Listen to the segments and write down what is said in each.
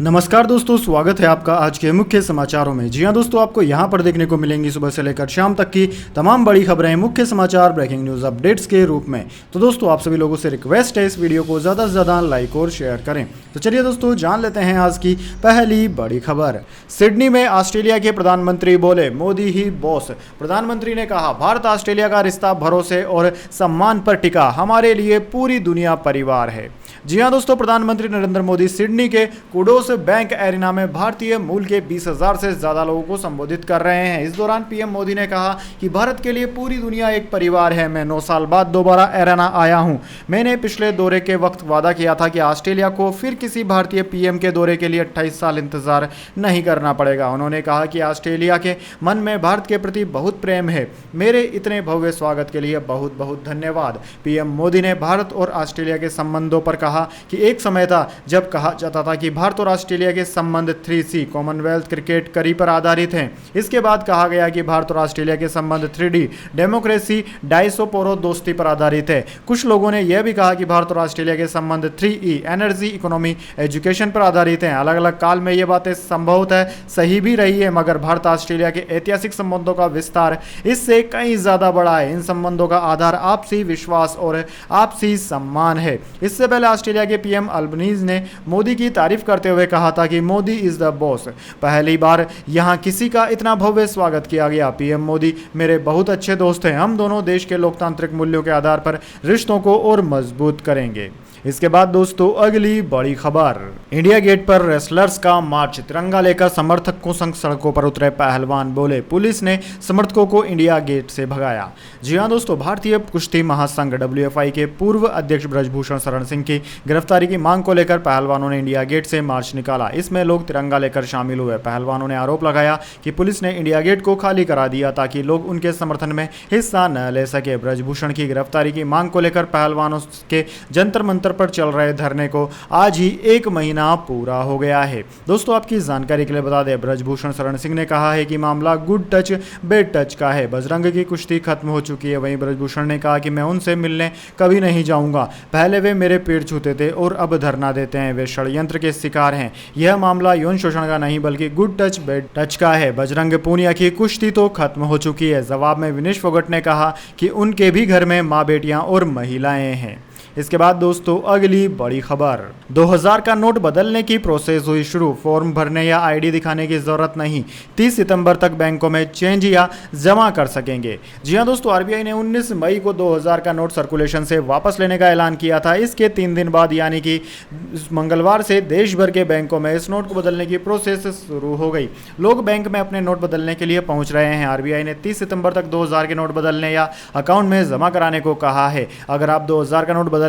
नमस्कार दोस्तों, स्वागत है आपका आज के मुख्य समाचारों में। जी हां दोस्तों, आपको यहां पर देखने को मिलेंगी सुबह से लेकर शाम तक की तमाम बड़ी खबरें, मुख्य समाचार, ब्रेकिंग न्यूज़ अपडेट्स के रूप में। तो दोस्तों, आप सभी लोगों से रिक्वेस्ट है इस वीडियो को ज़्यादा से ज़्यादा लाइक और शेयर करें। तो चलिए दोस्तों, जान लेते हैं आज की पहली बड़ी खबर। सिडनी में ऑस्ट्रेलिया के प्रधानमंत्री बोले, मोदी ही बॉस। प्रधानमंत्री ने कहा, भारत ऑस्ट्रेलिया का रिश्ता भरोसे और सम्मान पर टिका, हमारे लिए पूरी दुनिया परिवार है। जी हां दोस्तों, प्रधानमंत्री नरेंद्र मोदी सिडनी के कुडोस बैंक एरिना में भारतीय मूल के 20,000 से ज्यादा लोगों को संबोधित कर रहे हैं। इस दौरान पीएम मोदी ने कहा कि भारत के लिए पूरी दुनिया एक परिवार है। मैं 9 साल बाद दोबारा एरिना आया हूं। मैंने पिछले दौरे के वक्त वादा किया था कि ऑस्ट्रेलिया को फिर किसी भारतीय पीएम के दौरे के लिए 28 साल इंतजार नहीं करना पड़ेगा। उन्होंने कहा कि ऑस्ट्रेलिया के मन में भारत के प्रति बहुत प्रेम है। मेरे इतने भव्य स्वागत के लिए बहुत बहुत धन्यवाद। पीएम मोदी ने भारत और ऑस्ट्रेलिया के संबंधों पर कहा कि एक समय था जब कहा जाता था कि भारत और ऑस्ट्रेलिया के संबंध 3C कॉमनवेल्थ, क्रिकेट, करी पर आधारित हैं। इसके बाद कहा गया कि भारत और ऑस्ट्रेलिया के संबंध 3D डेमोक्रेसी, डाइसोपोरो दोस्ती पर आधारित है। कुछ लोगों ने यह भी कहा कि भारत और ऑस्ट्रेलिया के संबंध 3E एनर्जी, इकोनॉमी, एजुकेशन पर आधारित हैं। अलग अलग काल में ये बातें संभवतः सही भी रही है, मगर भारत ऑस्ट्रेलिया के ऐतिहासिक संबंधों का विस्तार इससे कहीं ज्यादा बड़ा है। इन संबंधों का आधार आपसी विश्वास और आपसी सम्मान है। इससे पहले ऑस्ट्रेलिया के पीएम अल्बनीज ने मोदी की तारीफ करते हुए कहा था कि मोदी इज द बॉस। पहली बार यहां किसी का इतना भव्य स्वागत किया गया। पीएम मोदी मेरे बहुत अच्छे दोस्त हैं। हम दोनों देश के लोकतांत्रिक मूल्यों के आधार पर रिश्तों को और मजबूत करेंगे। इसके बाद दोस्तों, अगली बड़ी खबर। इंडिया गेट पर रेसलर्स का मार्च, तिरंगा लेकर समर्थकों संग सड़कों पर उतरे पहलवान बोले, पुलिस ने समर्थकों को इंडिया गेट से भगाया। जी हां दोस्तों, भारतीय कुश्ती महासंघ WFI के पूर्व अध्यक्ष ब्रजभूषण शरण सिंह की गिरफ्तारी की मांग को लेकर पहलवानों ने इंडिया गेट से मार्च निकाला। इसमें लोग तिरंगा लेकर शामिल हुए। पहलवानों ने आरोप लगाया कि पुलिस ने इंडिया गेट को खाली करा दिया ताकि लोग उनके समर्थन में हिस्सा न ले सके। ब्रजभूषण की गिरफ्तारी की मांग को लेकर पहलवानों के जंतर मंतर पर चल रहे धरने को आज ही 1 महीना पूरा हो गया है। दोस्तों, आपकी जानकारी के लिए बता दें, ब्रजभूषण शरण सिंह ने कहा है कि मामला गुड टच बैड टच का है। बजरंग की कुश्ती खत्म हो चुकी है। वहीं ब्रजभूषण ने कहा कि मैं उनसे मिलने कभी नहीं जाऊंगा। पहले वे मेरे पैर छूते थे और अब धरना देते हैं। वे षड्यंत्र के शिकार हैं। यह मामला यौन शोषण का नहीं बल्कि गुड टच बैड टच का है। बजरंग पूनिया की कुश्ती तो खत्म हो चुकी है। जवाब में विनेश फोगट ने कहा कि उनके भी घर में माँ, बेटियां और महिलाएं हैं। इसके बाद दोस्तों, अगली बड़ी खबर। 2000 का नोट बदलने की प्रोसेस हुई शुरू। फॉर्म भरने या आईडी दिखाने की जरूरत नहीं। 30 सितंबर तक बैंकों में चेंज या जमा कर सकेंगे। जी हां दोस्तों, आरबीआई ने 19 मई को 2000 का नोट सर्कुलेशन से वापस लेने का ऐलान किया था। इसके 3 दिन बाद यानी कि मंगलवार से देश भर के बैंकों में इस नोट को बदलने की प्रोसेस शुरू हो गई। लोग बैंक में अपने नोट बदलने के लिए पहुंच रहे हैं। आरबीआई ने 30 सितंबर तक 2000 के नोट बदलने या अकाउंट में जमा कराने को कहा है। अगर आप 2000 का नोट बदलने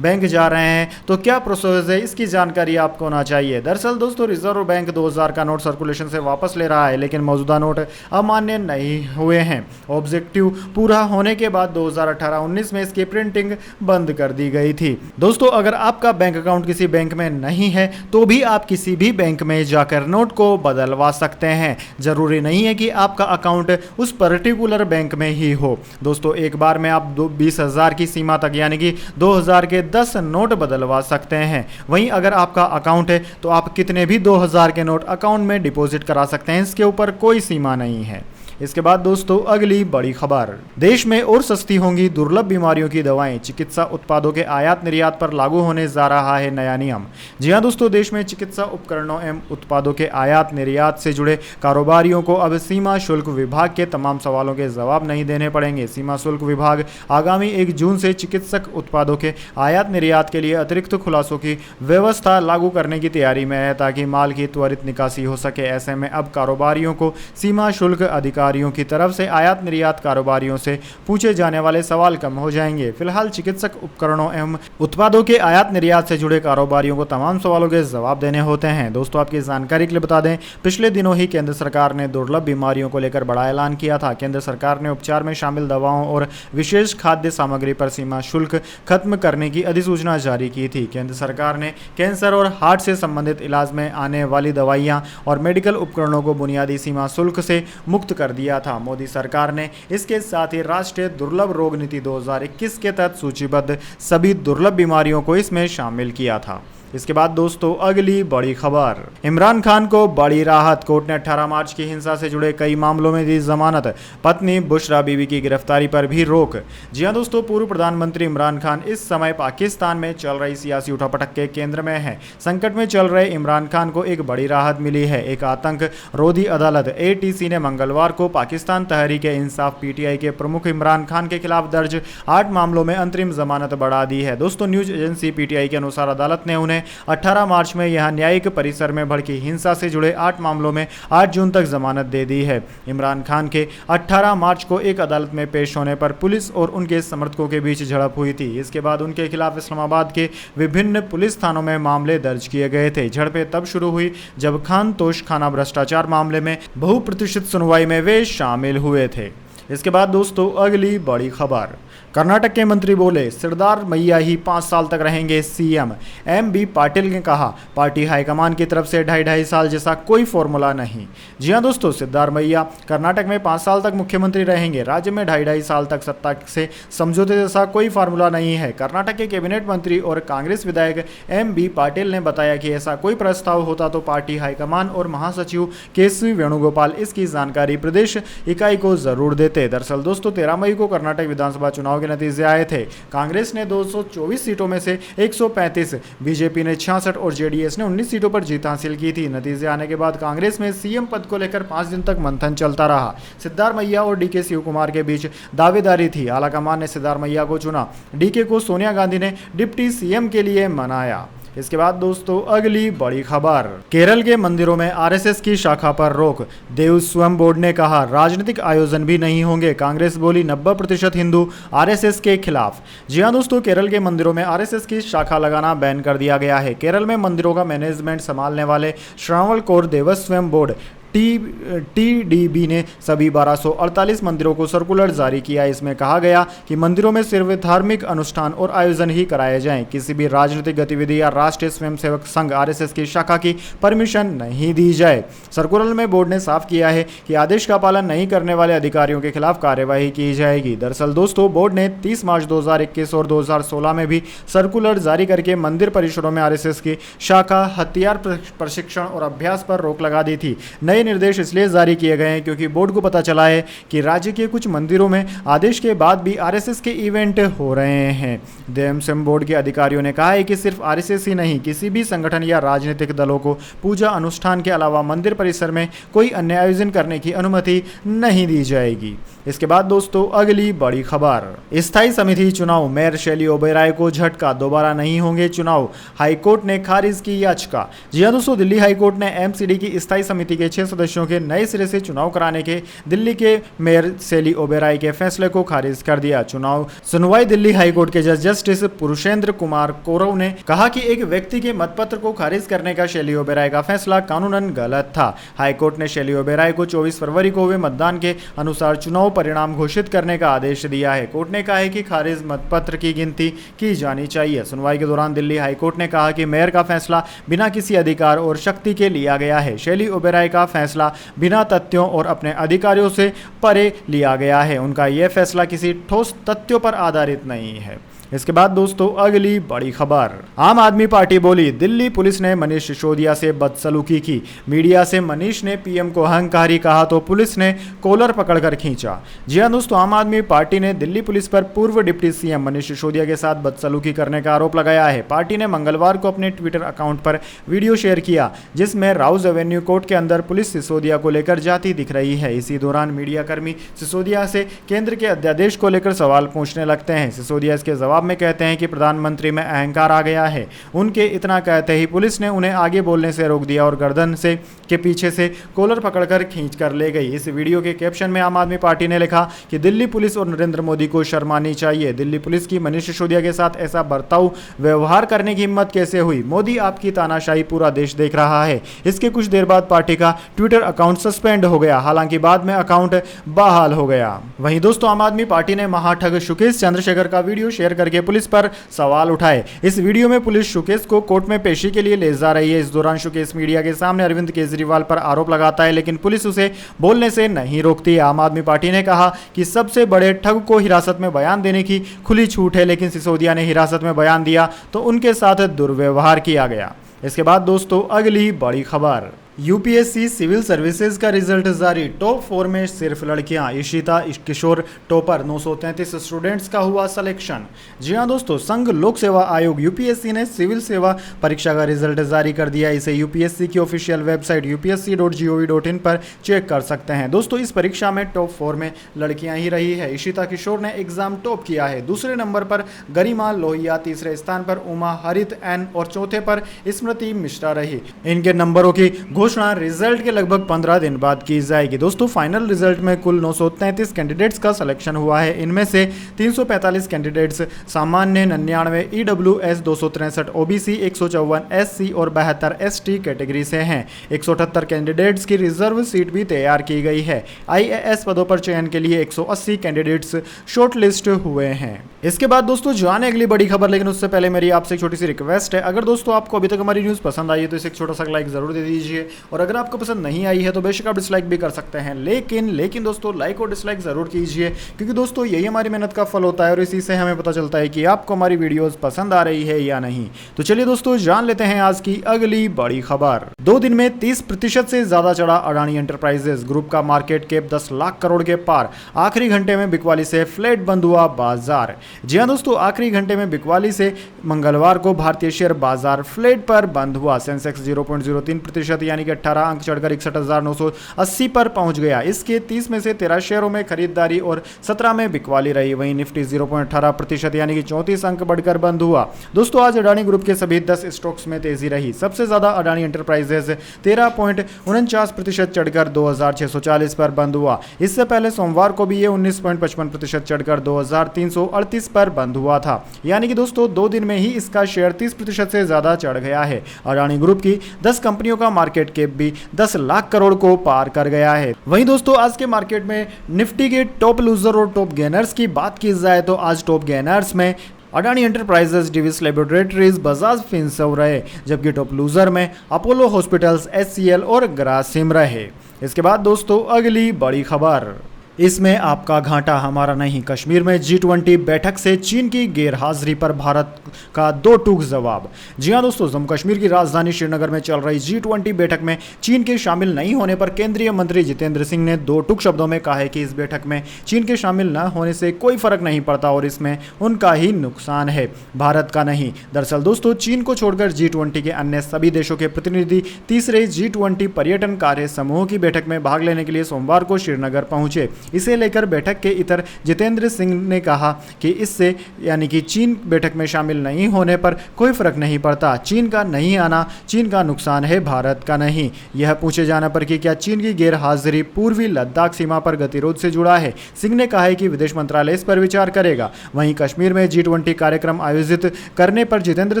बैंक जा रहे हैं तो क्या प्रोसेस है, इसकी जानकारी आपको होना चाहिए। दरअसल दोस्तों, रिजर्व बैंक 2000 का नोट सर्कुलेशन से वापस ले रहा है, लेकिन मौजूदा नोट अमान्य नहीं हुए हैं। ऑब्जेक्टिव पूरा होने के बाद 2018-19 में इसकी प्रिंटिंग बंद कर दी गई थी। दोस्तों, अगर आपका बैंक अकाउंट किसी बैंक में नहीं है तो भी आप किसी भी बैंक में जाकर नोट को बदलवा सकते हैं। जरूरी नहीं है कि आपका अकाउंट उस पर्टिकुलर बैंक में ही हो। दोस्तों, एक बार में आप 20,000 की सीमा तक यानी कि 2000 के 10 नोट बदलवा सकते हैं। वहीं अगर आपका अकाउंट है तो आप कितने भी 2000 के नोट अकाउंट में डिपॉजिट करा सकते हैं। इसके ऊपर कोई सीमा नहीं है। इसके बाद दोस्तों, अगली बड़ी खबर। देश में और सस्ती होंगी दुर्लभ बीमारियों की दवाएं, चिकित्सा उत्पादों के आयात निर्यात पर लागू होने जा रहा है नया नियम। जी हां दोस्तों, देश में चिकित्सा उपकरणों एवं उत्पादों के आयात निर्यात से जुड़े कारोबारियों को अब सीमा शुल्क विभाग के तमाम सवालों के जवाब नहीं देने पड़ेंगे। सीमा शुल्क विभाग आगामी 1 जून से चिकित्सक उत्पादों के आयात निर्यात के लिए अतिरिक्त खुलासों की व्यवस्था लागू करने की तैयारी में है ताकि माल की त्वरित निकासी हो सके। ऐसे में अब कारोबारियों को सीमा शुल्क अधिकारियों की तरफ से आयात निर्यात कारोबारियों से पूछे जाने वाले सवाल कम हो जाएंगे। फिलहाल चिकित्सक उपकरणों एवं उत्पादों के आयात निर्यात से जुड़े कारोबारियों को तमाम सवालों के जवाब देने होते हैं। दोस्तों, आपकी जानकारी के लिए बता दें, पिछले दिनों ही केंद्र सरकार ने दुर्लभ बीमारियों को लेकर बड़ा ऐलान किया था। केंद्र सरकार ने उपचार में शामिल दवाओं और विशेष खाद्य सामग्री पर सीमा शुल्क खत्म करने की अधिसूचना जारी की थी। केंद्र सरकार ने कैंसर और हार्ट से संबंधित इलाज में आने वाली दवाइयां और मेडिकल उपकरणों को बुनियादी सीमा शुल्क से मुक्त कर दिया था। मोदी सरकार ने इसके साथ ही राष्ट्रीय दुर्लभ रोग नीति 2021 के तहत सूचीबद्ध सभी दुर्लभ बीमारियों को इसमें शामिल किया था। इसके बाद दोस्तों अगली बड़ी खबर, इमरान खान को बड़ी राहत, कोर्ट ने 18 मार्च की हिंसा से जुड़े कई मामलों में दी जमानत, पत्नी बुशरा बीबी की गिरफ्तारी पर भी रोक। जी हां दोस्तों, पूर्व प्रधानमंत्री इमरान खान इस समय पाकिस्तान में चल रही सियासी उठापटक के केंद्र में है। संकट में चल रहे इमरान खान को एक बड़ी राहत मिली है। एक आतंक रोधी अदालत ATC ने मंगलवार को पाकिस्तान तहरीक-ए-इंसाफ PTI के प्रमुख इमरान खान के खिलाफ दर्ज 8 मामलों में अंतरिम जमानत बढ़ा दी है। दोस्तों, न्यूज एजेंसी PTI के अनुसार अदालत ने उन्हें 18 मार्च में यहां न्यायिक परिसर में भड़की हिंसा से जुड़े 8 मामलों में 8 जून तक जमानत दे दी है। इमरान खान के 18 मार्च को एक अदालत में पेश होने पर पुलिस और उनके समर्थकों के बीच झड़प हुई थी। इसके बाद उनके खिलाफ इस्लामाबाद के विभिन्न पुलिस थानों में मामले दर्ज किए गए थे। झड़पें तब शुरू हुई जब खान तोशखाना भ्रष्टाचार मामले में बहुप्रतिशत सुनवाई में वे शामिल हुए थे। इसके बाद दोस्तों अगली बड़ी खबर, कर्नाटक के मंत्री बोले सिद्धारमैया ही 5 साल तक रहेंगे CM। MB पाटिल ने कहा पार्टी हाईकमान की तरफ से 2.5 साल जैसा कोई फॉर्मूला नहीं। जी हां दोस्तों, सिद्धारमैया कर्नाटक में 5 साल तक मुख्यमंत्री रहेंगे। राज्य में 2.5 साल तक सत्ता से समझौते जैसा कोई फार्मूला नहीं है। कर्नाटक के कैबिनेट मंत्री और कांग्रेस विधायक MB पाटिल ने बताया कि ऐसा कोई प्रस्ताव होता तो पार्टी हाईकमान और महासचिव KC वेणुगोपाल इसकी जानकारी प्रदेश इकाई को जरूर देते। दरअसल दोस्तों 13 मई को कर्नाटक विधानसभा चुनाव के नतीजे आए थे। कांग्रेस ने 224 सीटों में से 135, बीजेपी ने 66 और जेडीएस ने 19 सीटों पर जीत हासिल की थी। नतीजे आने के बाद कांग्रेस में CM पद को लेकर 5 दिन तक मंथन चलता रहा। सिद्धारमैया और DK शिवकुमार के बीच दावेदारी थी। आलाकमान ने सिद्धारमैया को चुना। DK को सोनिया गांधी ने डिप्टी CM के लिए मनाया। इसके बाद दोस्तों अगली बड़ी खबर, केरल के मंदिरों में RSS की शाखा पर रोक। देवस्थानम बोर्ड ने कहा राजनीतिक आयोजन भी नहीं होंगे। कांग्रेस बोली 90% हिंदू RSS के खिलाफ। जी हां दोस्तों, केरल के मंदिरों में RSS की शाखा लगाना बैन कर दिया गया है। केरल में मंदिरों का मैनेजमेंट संभालने वाले श्रावणकोर देवस्थानम बोर्ड TDB ने सभी 1248 मंदिरों को सर्कुलर जारी किया। इसमें कहा गया कि मंदिरों में सिर्फ धार्मिक अनुष्ठान और आयोजन ही कराए जाएं। किसी भी राजनीतिक गतिविधि या राष्ट्रीय स्वयंसेवक संघ RSS की शाखा की परमिशन नहीं दी जाए। सर्कुलर में बोर्ड ने साफ किया है कि आदेश का पालन नहीं करने वाले अधिकारियों के खिलाफ कार्यवाही की जाएगी। दरअसल दोस्तों बोर्ड ने 30 मार्च 2021 और 2016 में भी सर्कुलर जारी करके मंदिर परिसरों में RSS की शाखा हथियार प्रशिक्षण और अभ्यास पर रोक लगा दी थी। नए निर्देश इसलिए जारी किए गए हैं क्योंकि बोर्ड को पता चला है कि राज्य के कुछ मंदिरों में आदेश के बाद भी RSS के इवेंट हो रहे हैं। देवस्थानम बोर्ड के अधिकारियों ने कहा है कि सिर्फ RSS ही नहीं, किसी भी संगठन या राजनीतिक दलों को पूजा अनुष्ठान के अलावा मंदिर परिसर में कोई अन्य आयोजन करने की अनुमति नहीं दी जाएगी। इसके बाद दोस्तों अगली बड़ी खबर, स्थायी समिति चुनाव, मेयर शैली ओबेरॉय को झटका, दोबारा नहीं होंगे चुनाव, हाईकोर्ट ने खारिज की याचिका। जी हां दोस्तों, दिल्ली हाईकोर्ट ने MCD की स्थायी समिति के 6 सदस्यों के नए सिरे से चुनाव कराने के दिल्ली के मेयर शैली ओबेरॉय के फैसले को खारिज कर दिया। चुनाव सुनवाई दिल्ली हाईकोर्ट के जज जस्टिस पुरुषेंद्र कुमार कौरव ने कहा कि एक व्यक्ति के मतपत्र को खारिज करने का शैली ओबेरॉय का फैसला कानूनन गलत था। हाईकोर्ट ने शैली ओबेरॉय को 24 फरवरी को हुए मतदान के अनुसार चुनाव परिणाम घोषित करने का आदेश दिया है। कोर्ट ने कहा है कि खारिज मतपत्र की गिनती की जानी चाहिए। सुनवाई के दौरान दिल्ली हाईकोर्ट ने कहा कि मेयर का फैसला बिना किसी अधिकार और शक्ति के लिया गया है। शैली ओबेरॉय का फैसला बिना तथ्यों और अपने अधिकारियों से परे लिया गया है। उनका यह फैसला किसी ठोस तथ्यों पर आधारित नहीं है। इसके बाद दोस्तों अगली बड़ी खबर, आम आदमी पार्टी बोली दिल्ली पुलिस ने मनीष सिसोदिया से बदसलूकी की। मीडिया से मनीष ने PM को अहंकारी कहा तो पुलिस ने कॉलर पकड़कर खींचा। जी हां दोस्तों, आम आदमी पार्टी ने दिल्ली पुलिस पर पूर्व डिप्टी CM मनीष सिसोदिया के साथ बदसलूकी करने का आरोप लगाया है। पार्टी ने मंगलवार को अपने ट्विटर अकाउंट पर वीडियो शेयर किया जिसमें राउज एवेन्यू कोर्ट के अंदर पुलिस सिसोदिया को लेकर जाती दिख रही है। इसी दौरान मीडिया कर्मी सिसोदिया से केंद्र के अध्यादेश को लेकर सवाल पूछने लगते हैं। सिसोदिया इसके जवाब में कहते हैं कि प्रधानमंत्री में अहंकार आ गया है। उनके इतना कहते ही पुलिस ने उन्हें आगे बोलने से रोक दिया और गर्दन से के पीछे से कॉलर पकड़कर खींच कर ले गई। इस वीडियो के कैप्शन में आम आदमी पार्टी ने लिखा कि दिल्ली पुलिस और नरेंद्र मोदी को शर्म आनी चाहिए। दिल्ली पुलिस की मनीष सिसोदिया के साथ ऐसा बर्ताव व्यवहार करने की हिम्मत कैसे हुई? मोदी आपकी तानाशाही पूरा देश देख रहा है। इसके कुछ देर बाद पार्टी का ट्विटर अकाउंट सस्पेंड हो गया, हालांकि बाद में अकाउंट बहाल हो गया। वहीं दोस्तों आम आदमी पार्टी ने महाठग सुकेश चंद्रशेखर का वीडियो शेयर करके पुलिस पर सवाल उठाए। इस वीडियो में पुलिस शुकेश को कोर्ट में पेशी के लिए ले जा रही है। इस दौरान शुकेश मीडिया के सामने अरविंद केजरीवाल पर आरोप लगाता है, लेकिन पुलिस उसे बोलने से नहीं रोकती। आम आदमी पार्टी ने कहा कि सबसे बड़े ठग को हिरासत में बयान देने की खुली छूट है, लेकिन सिसोदिया ने हिरासत में बयान दिया तो उनके साथ दुर्व्यवहार किया गया। इसके बाद दोस्तों अगली बड़ी खबर, यूपीएससी सिविल सर्विसेज का रिजल्ट जारी। टॉप 4 में सिर्फ लड़कियां। इशिता किशोर टॉपर, 933 स्टूडेंट्स का हुआ सिलेक्शन। जी हां दोस्तों, संघ लोक सेवा आयोग यूपीएससी ने सिविल सेवा परीक्षा का रिजल्ट जारी कर दिया। इसे यूपीएससी की ऑफिशियल वेबसाइट upsc.gov.in पर चेक कर सकते हैं। दोस्तों इस परीक्षा में टॉप 4 में लड़कियां ही रही है। इशिता किशोर ने एग्जाम टॉप किया है। दूसरे नंबर पर गरिमा लोहिया, तीसरे स्थान पर उमा हरित एन और चौथे पर स्मृति मिश्रा रही। इनके नंबरों की घोषणा रिजल्ट के लगभग 15 दिन बाद की जाएगी। दोस्तों फाइनल रिजल्ट में कुल 933 कैंडिडेट्स का सिलेक्शन हुआ है। इनमें से 345 कैंडिडेट्स सामान्य, 99 ईडब्ल्यूएस, 263 ओबीसी, 154 एससी और 72 एसटी कैटेगरी से हैं। 178 कैंडिडेट्स की रिजर्व सीट भी तैयार की गई है। आईएएस पदों पर चयन के लिए 180 कैंडिडेट्स शॉर्टलिस्ट हुए हैं। इसके बाद दोस्तों जाने अगली बड़ी खबर, लेकिन उससे पहले मेरी आपसे एक छोटी सी रिक्वेस्ट है। अगर दोस्तों आपको अभी तक हमारी न्यूज़ पसंद आई है तो इसे एक छोटा सा लाइक जरूर दे दीजिए, और अगर आपको पसंद नहीं आई है तो बेशक आप डिसलाइक भी कर सकते हैं, लेकिन दोस्तों लाइक और डिसलाइक जरूर कीजिए, क्योंकि दोस्तों यही हमारी मेहनत का फल होता है और इसी से हमें पता चलता है कि आपको हमारी वीडियोस पसंद आ रही है या नहीं। तो चलिए दोस्तों जान लेते हैं आज की अगली बड़ी खबर। 2 दिन में 30% से ज्यादा चढ़ा अडानी एंटरप्राइजेज ग्रुप का मार्केट कैप 10 लाख करोड़ के पार। आखिरी घंटे में बिकवाली से फ्लैट बंद हुआ बाजार। जी हाँ दोस्तों, आखिरी घंटे में बिकवाली से मंगलवार को भारतीय शेयर बाजार फ्लैट पर बंद हुआ। सेंसेक्स 0.03% यानी कि 18 अंक चढ़कर 61,980 पर पहुंच गया। इसके 30 में से 13 शेयरों में खरीदारी और 17 में बिकवाली रही। वहीं निफ्टी 0.18% यानी कि 34 अंक बढ़कर बंद हुआ। दोस्तों आज अडानी ग्रुप के सभी 10 स्टॉक्स में तेजी रही। सबसे ज्यादा अडानी एंटरप्राइजेज 13.49% चढ़कर 2,640 पर बंद हुआ। इससे पहले सोमवार को भी ये 19.55% चढ़कर 2,338 पर बंद हुआ था। यानी कि दोस्तों 2 दिन में ही इसका शेयर 30% से ज्यादा चढ़ गया है। अडानी ग्रुप की 10 कंपनियों का मार्केट कैप भी 10 लाख करोड़ को पार कर गया है। वहीं दोस्तों आज के मार्केट में निफ्टी के टॉप लूजर और टॉप गेनर्स की बात की जाए तो आज टॉप गेनर्स में अडानी एंटरप्राइजेज, डिविस लेबोरेटरीज, बजाज फिनसर्व रहे, जबकि टॉप लूजर में अपोलो हॉस्पिटल्स, एचसीएल और ग्रासिम रहे। इसके बाद दोस्तों अगली बड़ी खबर, इसमें आपका घाटा हमारा नहीं। कश्मीर में G20 बैठक से चीन की गैरहाजिरी पर भारत का 2 टूक जवाब। जी हां दोस्तों, जम्मू कश्मीर की राजधानी श्रीनगर में चल रही G20 बैठक में चीन के शामिल नहीं होने पर केंद्रीय मंत्री जितेंद्र सिंह ने 2 टूक शब्दों में कहा है कि इस बैठक में चीन के शामिल न होने से कोई फर्क नहीं पड़ता और इसमें उनका ही नुकसान है, भारत का नहीं। दरअसल दोस्तों चीन को छोड़कर G20 के अन्य सभी देशों के प्रतिनिधि तीसरे G20 पर्यटन कार्य समूह की बैठक में भाग लेने के लिए सोमवार को श्रीनगर पहुंचे। इसे लेकर बैठक के इतर जितेंद्र सिंह ने कहा कि इससे यानी कि चीन बैठक में शामिल नहीं होने पर कोई फर्क नहीं पड़ता। चीन का नहीं आना चीन का नुकसान है, भारत का नहीं। यह पूछे जाने पर कि क्या चीन की गैरहाजिरी पूर्वी लद्दाख सीमा पर गतिरोध से जुड़ा है, सिंह ने कहा है कि विदेश मंत्रालय इस पर विचार करेगा। वहीं कश्मीर में G20 कार्यक्रम आयोजित करने पर जितेंद्र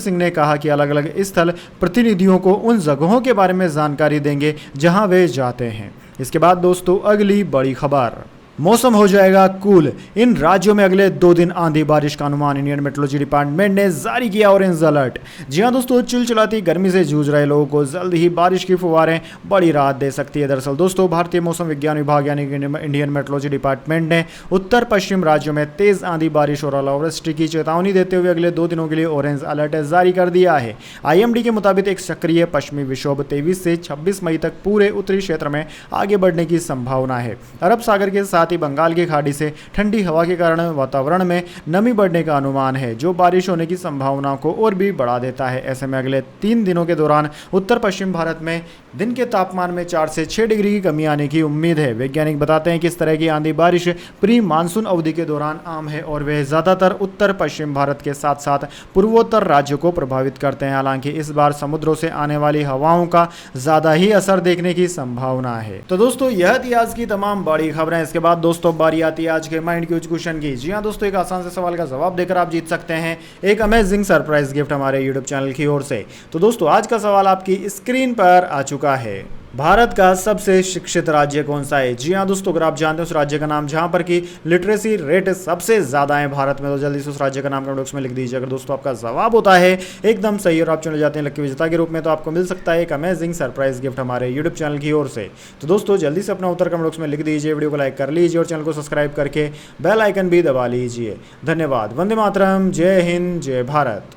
सिंह ने कहा कि अलग अलग स्थल प्रतिनिधियों को उन जगहों के बारे में जानकारी देंगे जहां वे जाते हैं। इसके बाद दोस्तों अगली बड़ी खबर, मौसम हो जाएगा कूल। इन राज्यों में अगले 2 दिन आंधी बारिश का अनुमान इंडियन मेट्रोलॉजी डिपार्टमेंट ने जारी किया ऑरेंज अलर्ट। जी हां दोस्तों, चिलचिलाती गर्मी से जूझ रहे लोगों को जल्द ही बारिश की फुहारें बड़ी राहत दे सकती है। दरअसल दोस्तों भारतीय मौसम विज्ञान विभाग यानी कि इंडियन मेट्रोलॉजी डिपार्टमेंट ने उत्तर पश्चिम राज्यों में तेज आंधी बारिश और ओलावृष्टि की चेतावनी देते हुए अगले 2 दिनों के लिए ऑरेंज अलर्ट जारी कर दिया है। IMD के मुताबिक एक सक्रिय पश्चिमी विक्षोभ 23 से 26 मई तक पूरे उत्तरी क्षेत्र में आगे बढ़ने की संभावना है। अरब सागर के साथ ही बंगाल की खाड़ी से ठंडी हवा के कारण वातावरण में नमी बढ़ने का अनुमान है, जो बारिश होने की संभावना को और भी बढ़ा देता है। ऐसे में अगले 3 दिनों के दौरान उत्तर पश्चिम भारत में दिन के तापमान में 4 से 6 डिग्री की कमी आने की उम्मीद है। वैज्ञानिक बताते हैं कि इस तरह की आंधी बारिश प्री मानसून अवधि के दौरान आम है और वह ज्यादातर उत्तर पश्चिम भारत के साथ साथ पूर्वोत्तर राज्यों को प्रभावित करते हैं। हालांकि इस बार समुद्रों से आने वाली हवाओं का ज्यादा ही असर देखने की संभावना है। तो दोस्तों यह थी आज की तमाम बड़ी खबरें। इसके बाद दोस्तों बारी आती है आज के माइंड क्यूज क्वेश्चन की। जी हाँ दोस्तों, एक आसान से सवाल का जवाब देकर आप जीत सकते हैं एक अमेजिंग सरप्राइज गिफ्ट हमारे यूट्यूब चैनल की ओर से। तो दोस्तों आज का सवाल आपकी स्क्रीन पर आ चुका है। भारत का सबसे शिक्षित राज्य कौन सा है? जी हाँ दोस्तों, अगर आप जानते हैं उस राज्य का नाम जहां पर कि लिटरेसी रेट सबसे ज़्यादा है भारत में, तो जल्दी से उस राज्य का नाम कमेंट बॉक्स में लिख दीजिए। अगर दोस्तों आपका जवाब होता है एकदम सही और आप चुने जाते हैं लकी विजेता के रूप में, तो आपको मिल सकता है एक अमेजिंग सरप्राइज गिफ्ट हमारे यूट्यूब चैनल की ओर से। तो दोस्तों जल्दी से अपना उत्तर कमेंट बॉक्स में लिख दीजिए, वीडियो को लाइक कर लीजिए और चैनल को सब्सक्राइब करके बेल आइकन भी दबा लीजिए। धन्यवाद। वंदे मातरम। जय हिंद, जय भारत।